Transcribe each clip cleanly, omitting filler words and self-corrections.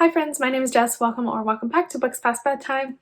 Hi friends, my name is Jess. Welcome back to Books Past Bedtime.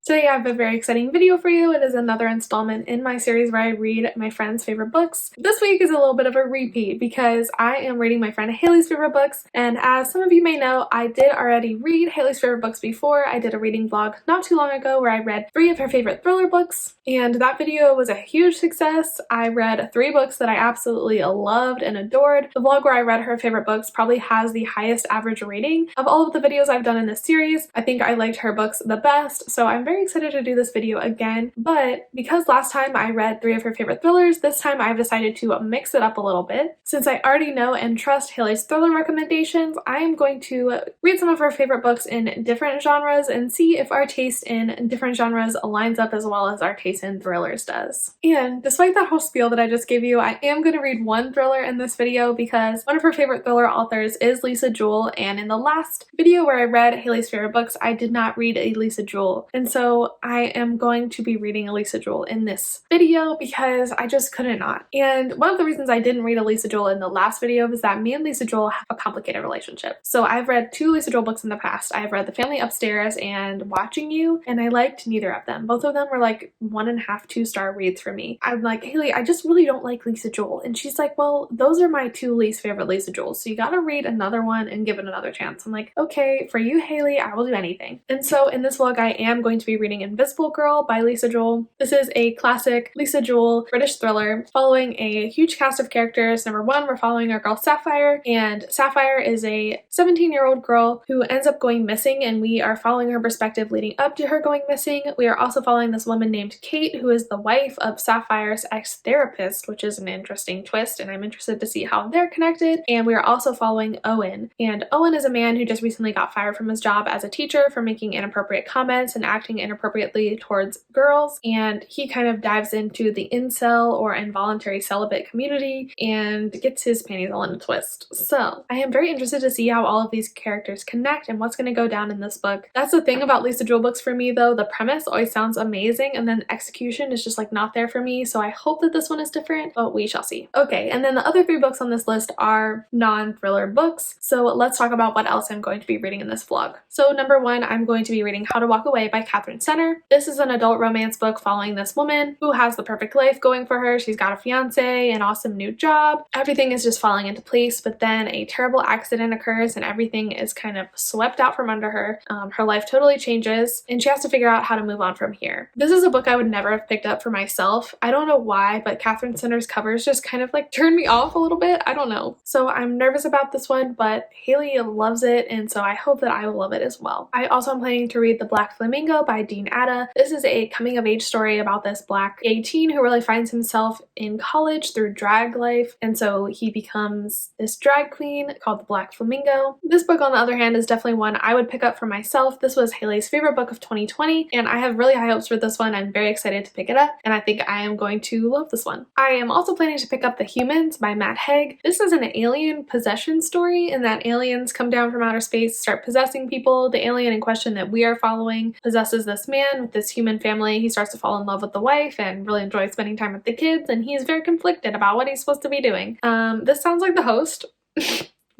Today I have a very exciting video for you. It is another installment in my series where I read my friend's favorite books. This week is a little bit of a repeat because I am reading my friend Hailey's favorite books, and as some of you may know, I did already read Hailey's favorite books before. I did a reading vlog not too long ago where I read 3 of her favorite thriller books, and that video was a huge success. I read 3 books that I absolutely loved and adored. The vlog where I read her favorite books probably has the highest average rating of all of the videos I've done in this series. I think I liked her books the best, so I'm very excited to do this video again. But because last time I read 3 of her favorite thrillers, this time I've decided to mix it up a little bit. Since I already know and trust Hailey's thriller recommendations, I am going to read some of her favorite books in different genres and see if our taste in different genres lines up as well as our taste in thrillers does. And despite that whole spiel that I just gave you, I am going to read one thriller in this video because one of her favorite thriller authors is Lisa Jewell, and in the last video where I read Hailey's favorite books, I did not read a Lisa Jewell, and so I am going to be reading a Lisa Jewell in this video because I just couldn't not. And one of the reasons I didn't read a Lisa Jewell in the last video is that me and Lisa Jewell have a complicated relationship. So I've read 2 Lisa Jewell books in the past. I've read The Family Upstairs and Watching You, and I liked neither of them. Both of them were like 1.5, 2-star reads for me. I'm like, Hailey, I just really don't like Lisa Jewell. And she's like, well, those are my 2 least favorite Lisa Jewells, so you gotta read another one and give it another chance. I'm like, okay, for you, Hailey, I will do anything. And so in this vlog, I am going to be reading Invisible Girl by Lisa Jewell. This is a classic Lisa Jewell British thriller following a huge cast of characters. Number 1, we're following our girl Sapphire, and Sapphire is a 17-year-old girl who ends up going missing, and we are following her perspective leading up to her going missing. We are also following this woman named Kate, who is the wife of Sapphire's ex-therapist, which is an interesting twist, and I'm interested to see how they're connected. And we are also following Owen, and Owen is a man who just recently got fired from his job as a teacher for making inappropriate comments and acting inappropriately towards girls, and he kind of dives into the incel or involuntary celibate community and gets his panties all in a twist. So I am very interested to see how all of these characters connect and what's going to go down in this book. That's the thing about Lisa Jewell books for me though, the premise always sounds amazing and then execution is just like not there for me, so I hope that this one is different, but we shall see. Okay, and then the other 3 books on this list are non-thriller books, so let's talk about what else I'm going to be reading in this vlog. So number 1, I'm going to be reading How to Walk Away by Katherine Center. This is an adult romance book following this woman who has the perfect life going for her. She's got a fiance, an awesome new job. Everything is just falling into place, but then a terrible accident occurs and everything is kind of swept out from under her. Her life totally changes and she has to figure out how to move on from here. This is a book I would never have picked up for myself. I don't know why, but Katherine Center's covers just kind of like turned me off a little bit. I don't know. So I'm nervous about this one, but Hailey loves it, and so I hope that I will love it as well. I also am planning to read The Black Flamingo by Dean Atta. This is a coming of age story about this black gay teen who really finds himself in college through drag life, and so he becomes this drag queen called The Black Flamingo. This book, on the other hand, is definitely one I would pick up for myself. This was Hailey's favorite book of 2020, and I have really high hopes for this one. I'm very excited to pick it up, and I think I am going to love this one. I am also planning to pick up The Humans by Matt Haig. This is an alien possession story in that aliens come down from outer space, start possessing people. The alien in question that we are following possesses this man with this human family. He starts to fall in love with the wife and really enjoys spending time with the kids, and he's very conflicted about what he's supposed to be doing. This sounds like The Host.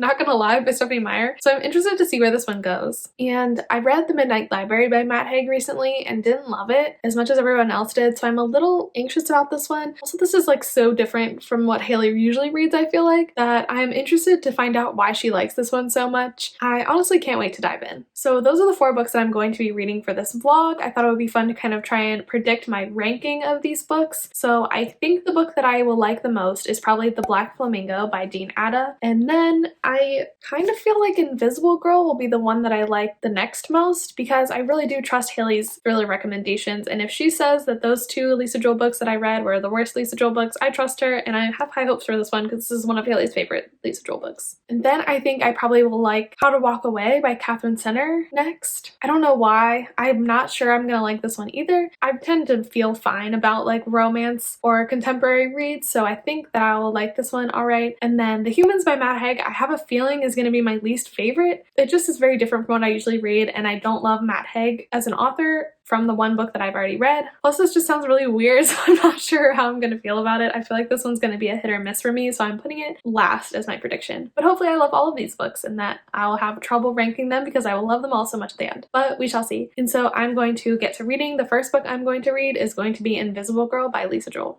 Not Gonna Lie by Stephenie Meyer. So I'm interested to see where this one goes. And I read The Midnight Library by Matt Haig recently and didn't love it as much as everyone else did, so I'm a little anxious about this one. Also, this is like so different from what Hailey usually reads, I feel like, that I'm interested to find out why she likes this one so much. I honestly can't wait to dive in. So those are the 4 books that I'm going to be reading for this vlog. I thought it would be fun to kind of try and predict my ranking of these books. So I think the book that I will like the most is probably The Black Flamingo by Dean Atta, and then I kind of feel like Invisible Girl will be the one that I like the next most because I really do trust Hailey's thriller recommendations, and if she says that those 2 Lisa Jewell books that I read were the worst Lisa Jewell books, I trust her, and I have high hopes for this one because this is one of Hailey's favorite Lisa Jewell books. And then I think I probably will like How to Walk Away by Katherine Center next. I don't know why. I'm not sure I'm gonna like this one either. I tend to feel fine about like romance or contemporary reads, so I think that I will like this one alright. And then The Humans by Matt Haig, I have a feeling is going to be my least favorite. It just is very different from what I usually read, and I don't love Matt Haig as an author from the one book that I've already read. Plus this just sounds really weird, so I'm not sure how I'm gonna feel about it. I feel like this one's gonna be a hit or miss for me, so I'm putting it last as my prediction. But hopefully I love all of these books and that I'll have trouble ranking them because I will love them all so much at the end. But we shall see. And so I'm going to get to reading. The first book I'm going to read is going to be Invisible Girl by 𝗖cie 𝗁𝗄𝗧.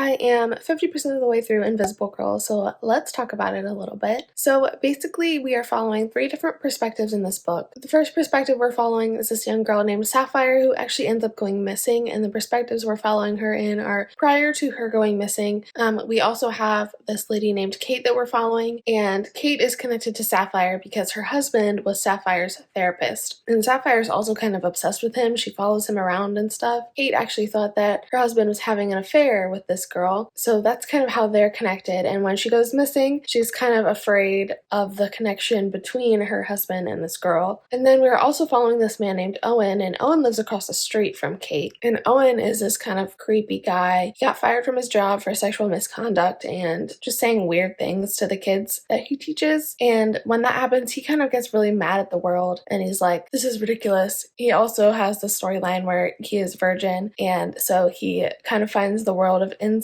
I am 50% of the way through Invisible Girl, so let's talk about it a little bit. So basically we are following 3 different perspectives in this book. The first perspective we're following is this young girl named Sapphire who actually ends up going missing, and the perspectives we're following her in are prior to her going missing. We also have this lady named Kate that we're following, and Kate is connected to Sapphire because her husband was Sapphire's therapist. And Sapphire's also kind of obsessed with him. She follows him around and stuff. Kate actually thought that her husband was having an affair with this girl, so that's kind of how they're connected, and when she goes missing she's kind of afraid of the connection between her husband and this girl. And then we're also following this man named Owen, and Owen lives across the street from Kate, and Owen is this kind of creepy guy. He got fired from his job for sexual misconduct and just saying weird things to the kids that he teaches, and when that happens he kind of gets really mad at the world and he's like, this is ridiculous. He also has the storyline where he is virgin, and so he kind of finds the world of incels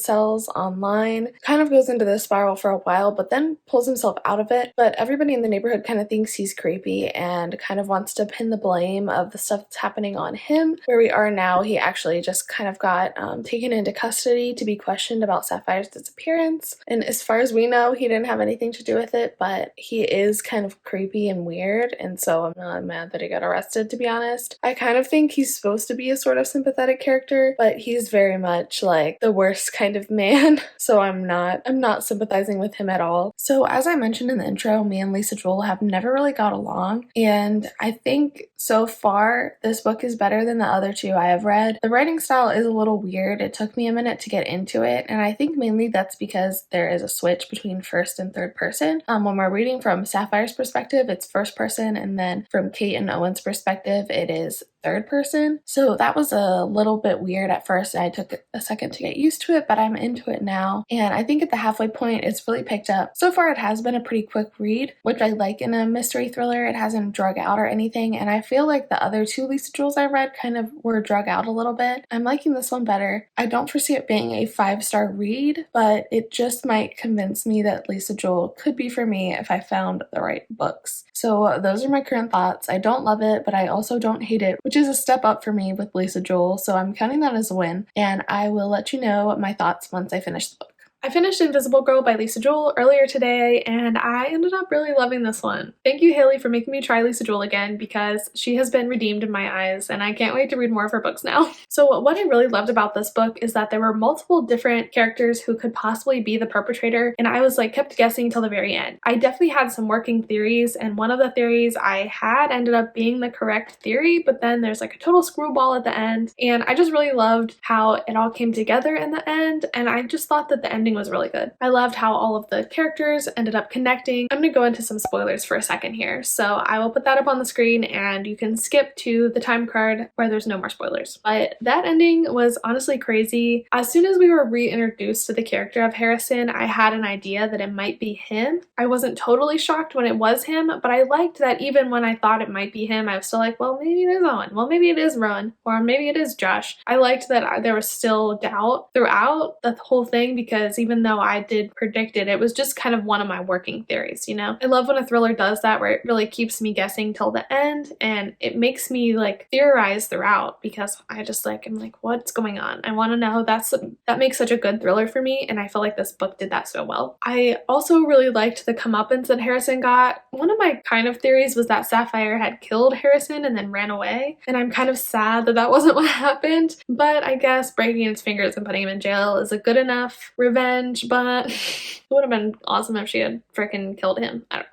online, kind of goes into this spiral for a while but then pulls himself out of it. But everybody in the neighborhood kind of thinks he's creepy and kind of wants to pin the blame of the stuff that's happening on him. Where we are now, he actually just kind of got taken into custody to be questioned about Sapphire's disappearance, and as far as we know he didn't have anything to do with it, but he is kind of creepy and weird, and so I'm not mad that he got arrested, to be honest. I kind of think he's supposed to be a sort of sympathetic character, but he's very much like the worst kind of man, so I'm not sympathizing with him at all. So as I mentioned in the intro, me and 𝗖cie 𝗁𝗄𝗧 have never really got along, and I think so far this book is better than the other 2 I have read. The writing style is a little weird. It took me a minute to get into it, and I think mainly that's because there is a switch between first and third person. When we're reading from Sapphire's perspective it's first person, and then from Kate and Owen's perspective it is third person. So that was a little bit weird at first, and I took a second to get used to it, but I'm into it now, and I think at the halfway point it's really picked up. So far it has been a pretty quick read, which I like in a mystery thriller. It hasn't drug out or anything, and I feel like the other 2 𝗖cie 𝗁𝗄𝗧 I read kind of were drug out a little bit. I'm liking this one better. I don't foresee it being a 5-star read, but it just might convince me that 𝗖cie 𝗁𝗄𝗧 could be for me if I found the right books. So those are my current thoughts. I don't love it, but I also don't hate it, which is a step up for me with 𝗖cie 𝗁𝗄𝗧, so I'm counting that as a win, and I will let you know my thoughts once I finish the book. I finished Invisible Girl by 𝗖cie 𝗁𝗄𝗧 earlier today, and I ended up really loving this one. Thank you, Hailey, for making me try 𝗖cie 𗗁𝗄𝗧 again, because she has been redeemed in my eyes, and I can't wait to read more of her books now. So what I really loved about this book is that there were multiple different characters who could possibly be the perpetrator, and I was like kept guessing till the very end. I definitely had some working theories, and one of the theories I had ended up being the correct theory, but then there's like a total screwball at the end, and I just really loved how it all came together in the end, and I just thought that the ending was really good. I loved how all of the characters ended up connecting. I'm going to go into some spoilers for a second here, so I will put that up on the screen and you can skip to the time card where there's no more spoilers. But that ending was honestly crazy. As soon as we were reintroduced to the character of Harrison, I had an idea that it might be him. I wasn't totally shocked when it was him, but I liked that even when I thought it might be him, I was still like, well, maybe it is Owen, well, maybe it is Rowan, or maybe it is Josh. I liked that there was still doubt throughout the whole thing, because even though I did predict it, it was just kind of one of my working theories, you know? I love when a thriller does that, where it really keeps me guessing till the end, and it makes me like theorize throughout, because I just like, I'm like, what's going on? I want to know. That makes such a good thriller for me, and I feel like this book did that so well. I also really liked the comeuppance that Harrison got. One of my kind of theories was that Sapphire had killed Harrison and then ran away, and I'm kind of sad that that wasn't what happened, but I guess breaking his fingers and putting him in jail is a good enough revenge, but it would have been awesome if she had freaking killed him. I don't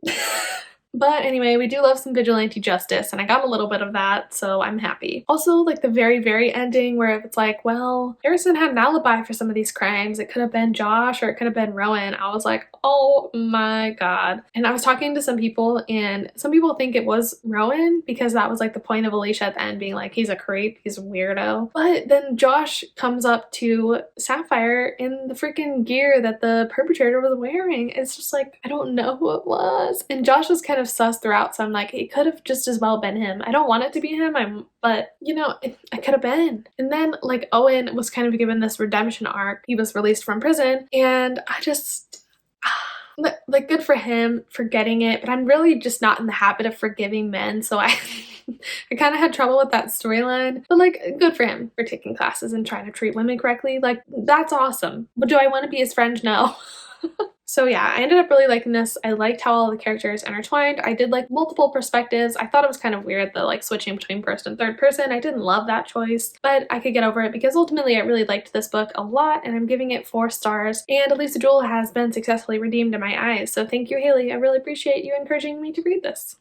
know. But anyway, we do love some vigilante justice, and I got a little bit of that, so I'm happy. Also, like the very ending where it's like, well, Harrison had an alibi for some of these crimes. It could have been Josh or it could have been Rowan. I was like, oh my god. And I was talking to some people, and some people think it was Rowan because that was like the point of 𝗖cie at the end, being like, he's a creep, he's a weirdo. But then Josh comes up to Sapphire in the freaking gear that the perpetrator was wearing. It's just like, I don't know who it was. And Josh was kind of of sus throughout, so I'm like, it could have just as well been him. I don't want it to be him, but you know, it could have been. And then like Owen was kind of given this redemption arc. He was released from prison, and I just like, good for him for getting it, but I'm really just not in the habit of forgiving men, so I kind of had trouble with that storyline. But like, good for him for taking classes and trying to treat women correctly. Like, that's awesome. But do I want to be his friend? No. So yeah, I ended up really liking this. I liked how all the characters intertwined. I did like multiple perspectives. I thought it was kind of weird, the like switching between first and third person. I didn't love that choice, but I could get over it because ultimately I really liked this book a lot, and I'm giving it 4 stars. And 𝗖𝗓 Jewel has been successfully redeemed in my eyes. So thank you, Hailey. I really appreciate you encouraging me to read this.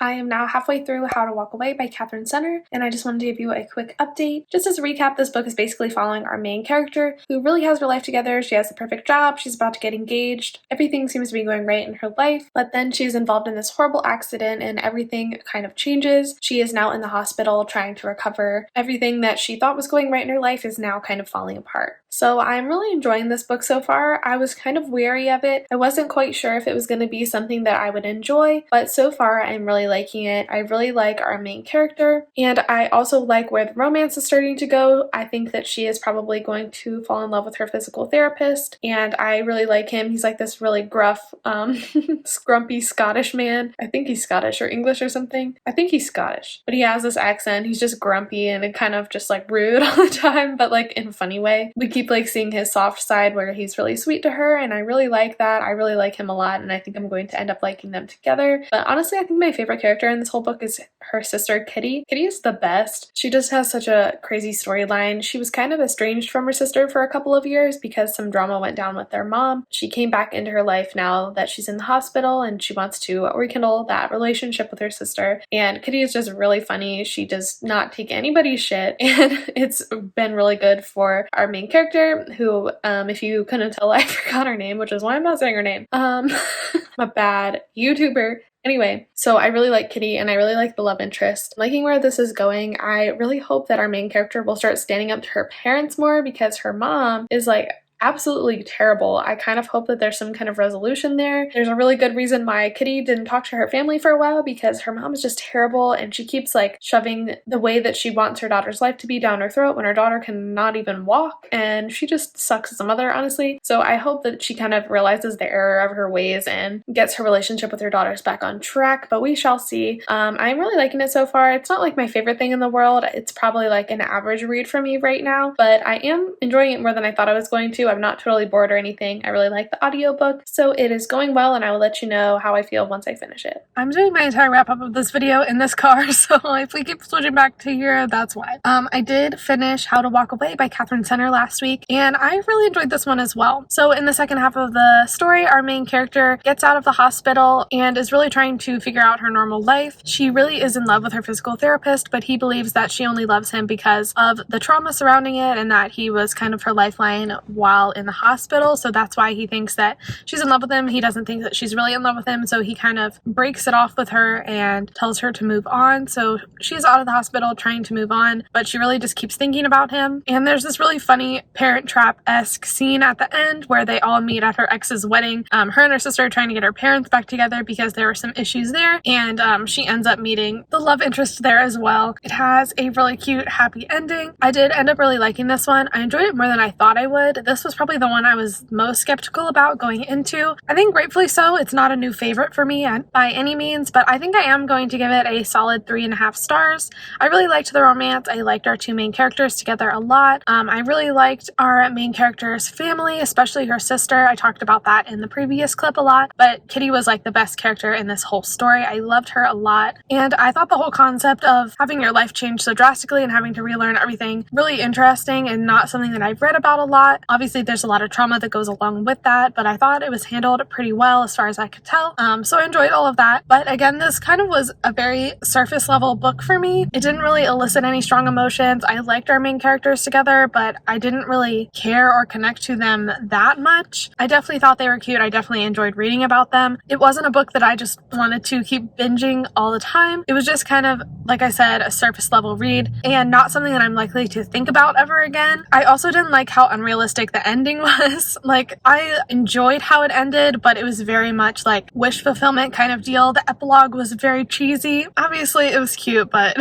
I am now halfway through How to Walk Away by Katherine Center, and I just wanted to give you a quick update. Just as a recap, this book is basically following our main character, who really has her life together. She has the perfect job, she's about to get engaged, everything seems to be going right in her life, but then she's involved in this horrible accident and everything kind of changes. She is now in the hospital trying to recover. Everything that she thought was going right in her life is now kind of falling apart. So I'm really enjoying this book so far. I was kind of wary of it. I wasn't quite sure if it was going to be something that I would enjoy, but so far I'm really liking it. I really like our main character, and I also like where the romance is starting to go. I think that she is probably going to fall in love with her physical therapist, and I really like him. He's like this really gruff, scrumpy Scottish man. I think he's Scottish or English or something. I think he's Scottish, but he has this accent. He's just grumpy and kind of just like rude all the time, but like in a funny way. We keep like seeing his soft side where he's really sweet to her, and I really like that. I really like him a lot, and I think I'm going to end up liking them together. But honestly, I think my favorite character in this whole book is her sister Kitty. Kitty is the best. She just has such a crazy storyline. She was kind of estranged from her sister for a couple of years because some drama went down with their mom. She came back into her life now that she's in the hospital, and she wants to rekindle that relationship with her sister. And Kitty is just really funny. She does not take anybody's shit, and it's been really good for our main character, who, if you couldn't tell, I forgot her name, which is why I'm not saying her name. My bad. YouTuber. Anyway, so I really like Kitty, and I really like the love interest. Liking where this is going, I really hope that our main character will start standing up to her parents more, because her mom is like absolutely terrible. I kind of hope that there's some kind of resolution there. There's a really good reason why Kitty didn't talk to her family for a while, because her mom is just terrible, and she keeps like shoving the way that she wants her daughter's life to be down her throat when her daughter cannot even walk, and she just sucks as a mother, honestly. So I hope that she kind of realizes the error of her ways and gets her relationship with her daughters back on track, but we shall see. I'm really liking it so far. It's not like my favorite thing in the world. It's probably like an average read for me right now, but I am enjoying it more than I thought I was going to. I'm not totally bored or anything. I really like the audiobook, so it is going well, and I will let you know how I feel once I finish it. I'm doing my entire wrap up of this video in this car, so if we keep switching back to here, that's why. I did finish How to Walk Away by Katherine Center last week, and I really enjoyed this one as well. So in the second half of the story, our main character gets out of the hospital and is really trying to figure out her normal life. She really is in love with her physical therapist, but he believes that she only loves him because of the trauma surrounding it, and that he was kind of her lifeline while in the hospital, so that's why he thinks that she's in love with him. He doesn't think that she's really in love with him, so he kind of breaks it off with her and tells her to move on. So she's out of the hospital trying to move on, but she really just keeps thinking about him. And there's this really funny Parent Trap-esque scene at the end where they all meet at her ex's wedding. Her and her sister are trying to get her parents back together because there were some issues there, and she ends up meeting the love interest there as well. It has a really cute, happy ending. I did end up really liking this one. I enjoyed it more than I thought I would. This was probably the one I was most skeptical about going into. I think gratefully so. It's not a new favorite for me by any means, but I think I am going to give it a solid 3.5 stars. I really liked the romance. I liked our 2 main characters together a lot. I really liked our main character's family, especially her sister. I talked about that in the previous clip a lot, but Kitty was like the best character in this whole story. I loved her a lot, and I thought the whole concept of having your life change so drastically and having to relearn everything really interesting, and not something that I've read about a lot. Obviously, there's a lot of trauma that goes along with that, but I thought it was handled pretty well as far as I could tell. So I enjoyed all of that. But again, this kind of was a very surface level book for me. It didn't really elicit any strong emotions. I liked our main characters together, but I didn't really care or connect to them that much. I definitely thought they were cute. I definitely enjoyed reading about them. It wasn't a book that I just wanted to keep binging all the time. It was just kind of, like I said, a surface level read, and not something that I'm likely to think about ever again. I also didn't like how unrealistic the ending was. Like, I enjoyed how it ended, but it was very much like wish fulfillment kind of deal. The epilogue was very cheesy. Obviously, it was cute, but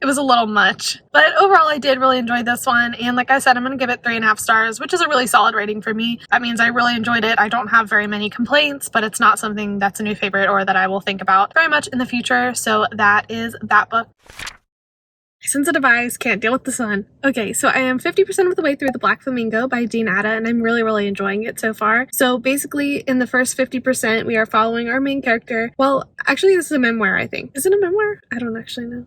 it was a little much. But overall, I did really enjoy this one, and like I said, I'm going to give it 3.5 stars, which is a really solid rating for me. That means I really enjoyed it. I don't have very many complaints, but it's not something that's a new favorite or that I will think about very much in the future, so that is that book. Sensitive eyes can't deal with the sun. Okay, so I am 50% of the way through the Black Flamingo by Dean Atta, and I'm really enjoying it so far. So basically, in the first 50%, we are following our main character. Well, actually, this is a memoir, I think. Is it a memoir? I don't actually know.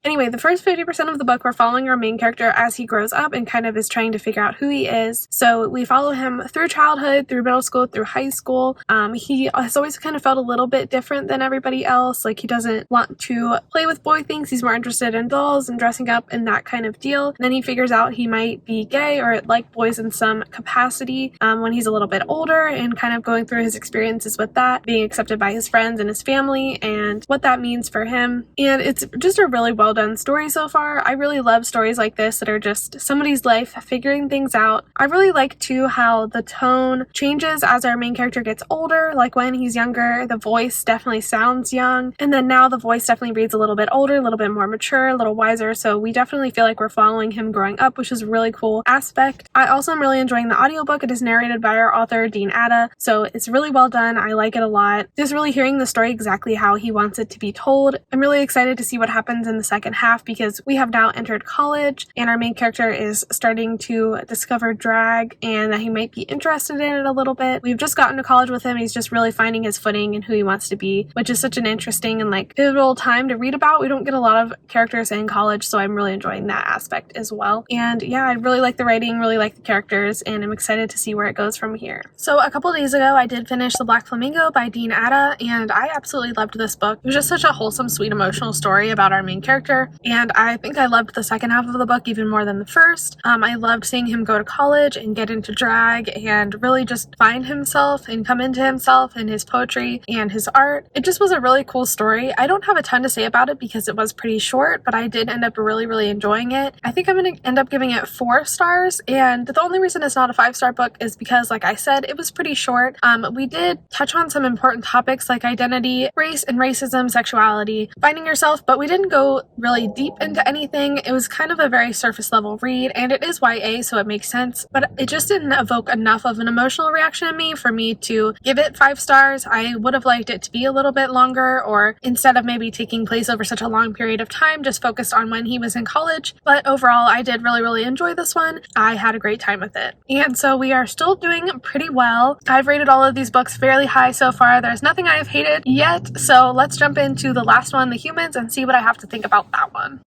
Anyway, the first 50% of the book, we're following our main character as he grows up and kind of is trying to figure out who he is. So we follow him through childhood, through middle school, through high school. He has always kind of felt a little bit different than everybody else. Like, he doesn't want to play with boy things. He's more interested in dolls and dressing up and that kind of deal. And then he figures out he might be gay or like boys in some capacity when he's a little bit older, and kind of going through his experiences with that, being accepted by his friends and his family, and what that means for him. And it's just a really well done story so far. I really love stories like this that are just somebody's life figuring things out. I really like too how the tone changes as our main character gets older. Like, when he's younger, the voice definitely sounds young, and then now the voice definitely reads a little bit older, a little bit more mature, a little wiser, so we definitely feel like we're following him growing up, which is a really cool aspect. I also am really enjoying the audiobook. It is narrated by our author, Dean Atta, so it's really well done. I like it a lot. Just really hearing the story exactly how he wants it to be told. I'm really excited to see what happens in the second half, because we have now entered college and our main character is starting to discover drag and that he might be interested in it a little bit. We've just gotten to college with him. He's just really finding his footing and who he wants to be, which is such an interesting and like pivotal time to read about. We don't get a lot of characters in college, so I'm really enjoying that aspect as well. And yeah, I really like the writing, really like the characters, and I'm excited to see where it goes from here. So a couple days ago, I did finish The Black Flamingo by Dean Atta, and I absolutely loved this book. It was just such a wholesome, sweet, emotional story about our main character, and I think I loved the second half of the book even more than the first. I loved seeing him go to college and get into drag and really just find himself and come into himself in his poetry and his art. It just was a really cool story. I don't have a ton to say about it because it was pretty short, but I did end up really enjoying it. I think I'm going to end up giving it 4 stars, and the only reason it's not a 5-star book is because, like I said, it was pretty short. We did touch on some important topics like identity, race and racism, sexuality, finding yourself, but we didn't go really deep into anything. It was kind of a very surface level read, and it is YA, so it makes sense, but it just didn't evoke enough of an emotional reaction in me for me to give it 5 stars. I would have liked it to be a little bit longer, or instead of maybe taking place over such a long period of time, just focused on when he was in college. But overall, I did really enjoy this one. I had a great time with it. And so we are still doing pretty well. I've rated all of these books fairly high so far. There's nothing I have hated yet, so let's jump into the last one, The Humans, and see what I have to think about that one.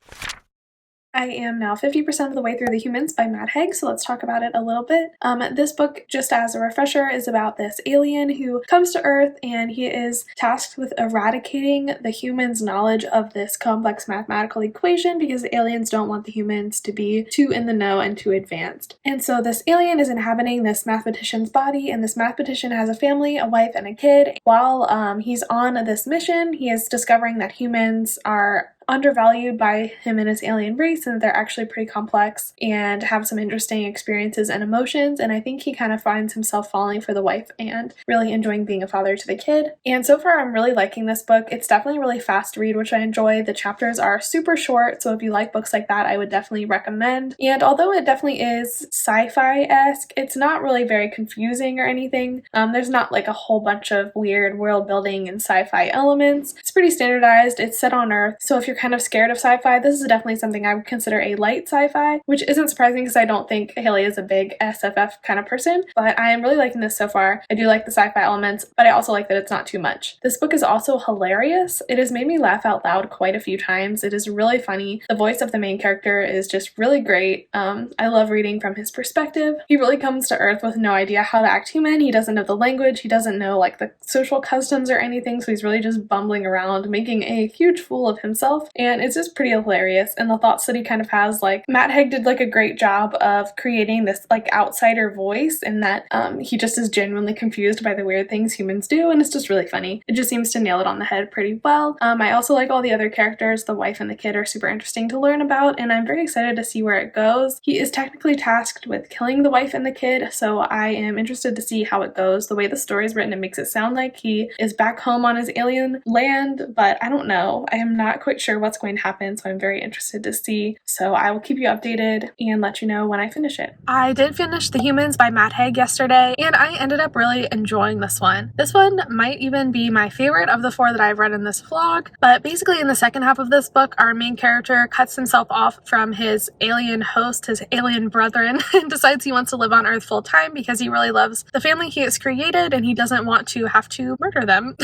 I am now 50% of the way through The Humans by Matt Haig, so let's talk about it a little bit. This book, just as a refresher, is about this alien who comes to Earth, and he is tasked with eradicating the humans' knowledge of this complex mathematical equation because the aliens don't want the humans to be too in the know and too advanced. And so this alien is inhabiting this mathematician's body, and this mathematician has a family, a wife, and a kid. While he's on this mission, he is discovering that humans are undervalued by him and his alien race, and they're actually pretty complex and have some interesting experiences and emotions, and I think he kind of finds himself falling for the wife and really enjoying being a father to the kid. And so far I'm really liking this book. It's definitely a really fast to read, which I enjoy. The chapters are super short, so if you like books like that, I would definitely recommend. And although it definitely is sci-fi-esque, it's not really very confusing or anything. There's not like a whole bunch of weird world building and sci-fi elements. It's pretty standardized. It's set on Earth, so if you're kind of scared of sci-fi, this is definitely something I would consider a light sci-fi, which isn't surprising because I don't think Hailey is a big SFF kind of person, but I am really liking this so far. I do like the sci-fi elements, but I also like that it's not too much. This book is also hilarious. It has made me laugh out loud quite a few times. It is really funny. The voice of the main character is just really great. I love reading from his perspective. He really comes to Earth with no idea how to act human. He doesn't know the language. He doesn't know like the social customs or anything, so he's really just bumbling around, making a huge fool of himself. himself, and it's just pretty hilarious. And the thoughts that he kind of has, like Matt Haig did like a great job of creating this like outsider voice, and that he just is genuinely confused by the weird things humans do, and it's just really funny. It just seems to nail it on the head pretty well. I also like all the other characters. The wife and the kid are super interesting to learn about, and I'm very excited to see where it goes. He is technically tasked with killing the wife and the kid, so I am interested to see how it goes. The way the story is written, it makes it sound like he is back home on his alien land, but I don't know. I am not quite sure what's going to happen, so I'm very interested to see. So I will keep you updated and let you know when I finish it. I did finish The Humans by Matt Haig yesterday, and I ended up really enjoying this one. This one might even be my favorite of the 4 that I've read in this vlog, but basically in the second half of this book, our main character cuts himself off from his alien host, his alien brethren, and decides he wants to live on Earth full time because he really loves the family he has created and he doesn't want to have to murder them.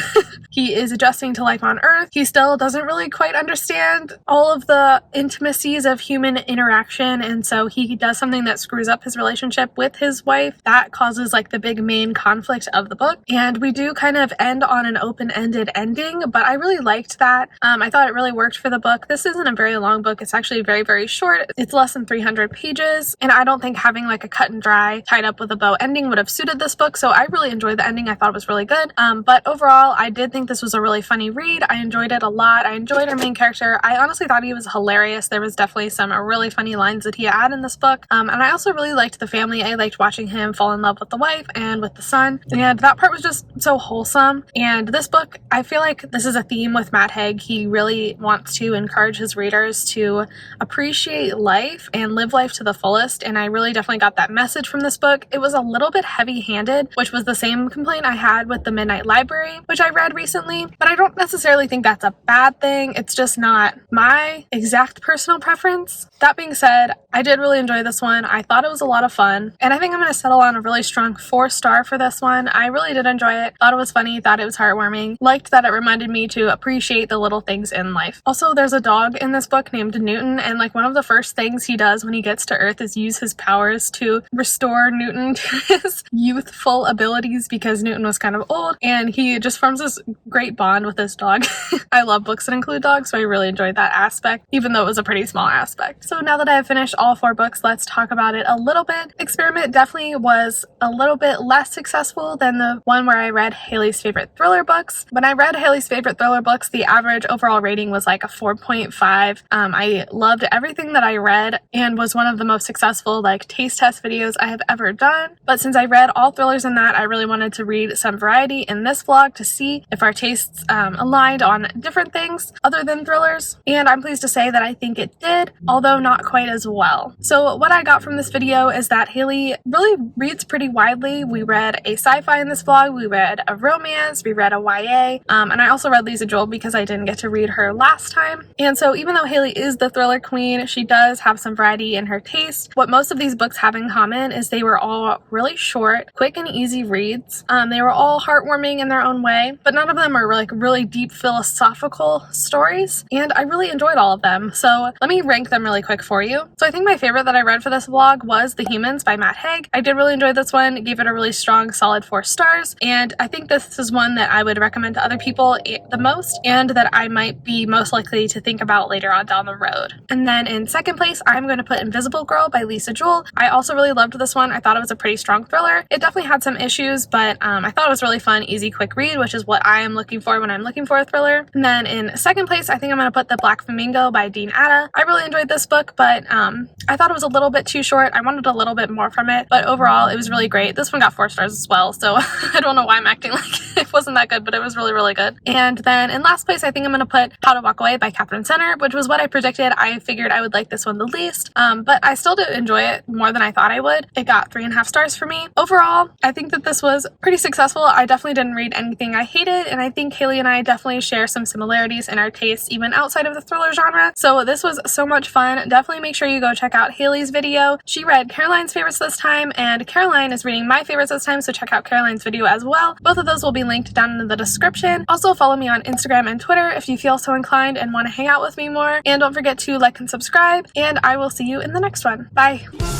He is adjusting to life on Earth. He still doesn't really quite understand all of the intimacies of human interaction, and so he does something that screws up his relationship with his wife. That causes like the big main conflict of the book, and we do kind of end on an open-ended ending, but I really liked that. I thought it really worked for the book. This isn't a very long book. It's actually very, very short. It's less than 300 pages, and I don't think having like a cut and dry, tied up with a bow ending would have suited this book, so I really enjoyed the ending. I thought it was really good, but overall, I did think this was a really funny read. I enjoyed it a lot. I enjoyed our main character. I honestly thought he was hilarious. There was definitely some really funny lines that he had in this book, and I also really liked the family. I liked watching him fall in love with the wife and with the son, and that part was just so wholesome. And this book, I feel like this is a theme with Matt Haig. He really wants to encourage his readers to appreciate life and live life to the fullest, and I really definitely got that message from this book. It was a little bit heavy-handed, which was the same complaint I had with The Midnight Library, which I read recently, but I don't necessarily think that's a bad thing. It's just not my exact personal preference. That being said, I did really enjoy this one. I thought it was a lot of fun, and I think I'm going to settle on a really strong 4-star for this one. I really did enjoy it. Thought it was funny, thought it was heartwarming, liked that it reminded me to appreciate the little things in life. Also, there's a dog in this book named Newton, and like one of the first things he does when he gets to Earth is use his powers to restore Newton to his youthful abilities, because Newton was kind of old, and he just forms this great bond with this dog. I love books that include dogs, so I really enjoyed that aspect, even though it was a pretty small aspect. So now that I have finished all 4 books, let's talk about it a little bit. Experiment definitely was a little bit less successful than the one where I read Hailey's favorite thriller books. When I read Hailey's favorite thriller books, the average overall rating was like a 4.5. I loved everything that I read and was one of the most successful like taste test videos I have ever done. But since I read all thrillers in that, I really wanted to read some variety in this vlog to see if our tastes aligned on different things other than thrillers. And I'm pleased to say that I think it did, although not quite as well. So what I got from this video is that Hailey really reads pretty widely. We read a sci-fi in this vlog, we read a romance, we read a YA, and I also read Lisa Joel because I didn't get to read her last time. And so even though Hailey is the thriller queen, she does have some variety in her taste. What most of these books have in common is they were all really short, quick and easy reads. They were all heartwarming in their own way, but none of them are like really deep philosophical stories, and I really enjoyed all of them. So let me rank them really quick for you. So I think my favorite that I read for this vlog was The Humans by Matt Haig. I did really enjoy this one, gave it a really strong solid 4 stars, and I think this is one that I would recommend to other people the most, and that I might be most likely to think about later on down the road. And then in second place, I'm going to put Invisible Girl by Lisa Joel. I also really loved this one. I thought it was a pretty strong thriller. It definitely had some issues, but I thought it was really fun, easy, quick read, which is what I am looking for when I'm looking for a thriller. And then in second place, I think I'm going to put The Black Flamingo by Dean Atta. I really enjoyed this book, but I thought it was a little bit too short. I wanted a little bit more from it, but overall it was really great. This one got 4 stars as well, so I don't know why I'm acting like it wasn't that good, but it was really, really good. And then in last place, I think I'm going to put How to Walk Away by Catherine Center, which was what I predicted. I figured I would like this one the least, but I still did enjoy it more than I thought I would. It got 3.5 stars for me. Overall, I think that this was pretty successful. I definitely didn't read anything I hated, and I think Hailey and I definitely share some similarities in our tastes even outside of the thriller genre. So this was so much fun. Definitely make sure you go check out Hailey's video. She read Caroline's favorites this time, and Caroline is reading my favorites this time, so check out Caroline's video as well. Both of those will be linked down in the description. Also follow me on Instagram and Twitter if you feel so inclined and want to hang out with me more. And don't forget to like and subscribe, and I will see you in the next one. Bye!